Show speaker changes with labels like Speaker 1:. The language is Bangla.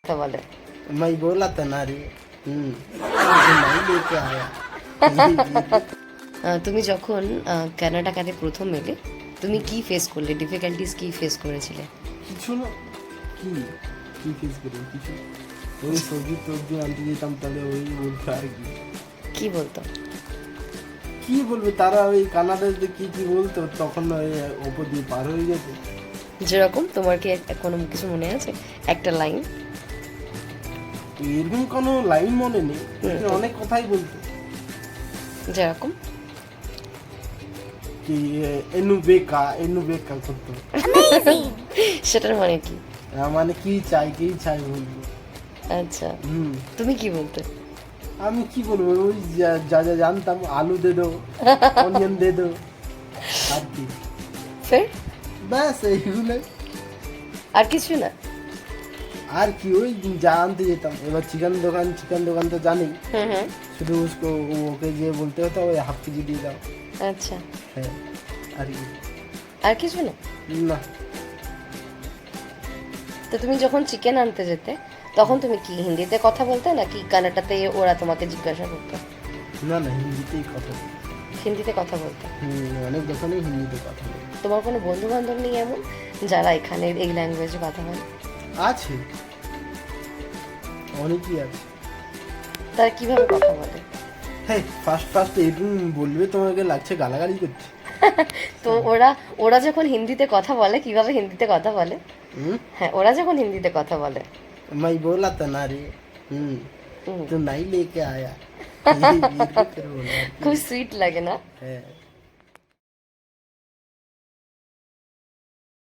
Speaker 1: কথা বলে।
Speaker 2: मैं बोला था ना रे तो नहीं लेके आया।
Speaker 1: তুমি যখন কানাডাকাতে প্রথম এলে তুমি কি ফেস করলে, ডিফিকাল্টিস কি ফেস করেছিলে?
Speaker 2: কিছু না, কি কি ফেস করি কিছু, ওই সবজি টবজি আনতে যেতাম তাহলে ওই বলতো আর কি।
Speaker 1: কি বলতো?
Speaker 2: কি বলবে তারা, ওই কানাডাতে কি কি বলতো তখন ওই ওপর দিয়ে পার হয়ে যেত।
Speaker 1: যেরকম তোমার কি কোনো কিছু মনে আছে একটা লাইন?
Speaker 2: এরকম কোনো লাইন মনে নেই, কিন্তু অনেক কথাই বলতো
Speaker 1: যেরকম
Speaker 2: কি এনু বেকা করতো।
Speaker 1: সেটার মানে কি?
Speaker 2: মানে কি চাই বলতো।
Speaker 1: আচ্ছা,
Speaker 2: হুম,
Speaker 1: তুমি কি বলতে?
Speaker 2: আমি কি বলবো, ওই যা যা যা জানতাম, আলু দে দো, অনিয়ন দে দো, আর কি,
Speaker 1: ফের
Speaker 2: ব্যাস এইগুলো।
Speaker 1: আর কিছু না?
Speaker 2: আর কি, ওই যা আনতে যেতাম, এবার চিকেন দোকান তো জানি,
Speaker 1: হুম হুম।
Speaker 2: শুধু ওকে গিয়ে বলতে হতো ওই হাফ কেজি দিয়ে দাও।
Speaker 1: আচ্ছা,
Speaker 2: হ্যাঁ, আর কি
Speaker 1: আর কিছু না?
Speaker 2: না।
Speaker 1: তো তুমি যখন চিকেন আনতে যেতে তখন তুমি কি হিন্দিতে কথা বলতে নাকি কানাডাতে ওরা তোমাকে জিজ্ঞাসা করতো?
Speaker 2: না না, হিন্দিতেই কথা বলি।
Speaker 1: হিন্দিতে কথা বলতে?
Speaker 2: অনেক দোকানেই হিন্দিতে কথা বলি।
Speaker 1: তোমার কোনো বন্ধু বান্ধব নেই এমন যারা এখানে এই ল্যাঙ্গুয়েজে কথা বলে?
Speaker 2: আছে, অনেকই আছে।
Speaker 1: তারা কিভাবে কথা বলে?
Speaker 2: হ্যাঁ, ফার্স্ট এরকম বলবে তোমাকে লাগছে গালাগালি করছে।
Speaker 1: তো ওরা যখন হিন্দিতে কথা বলে কিভাবে হিন্দিতে কথা বলে? হ্যাঁ, ওরা যখন হিন্দিতে কথা বলে।
Speaker 2: मैं बोला था ना रे तो नहीं लेके आया। ये भी फिर बोला।
Speaker 1: খুব সুইট লাগে না?
Speaker 2: হ্যাঁ।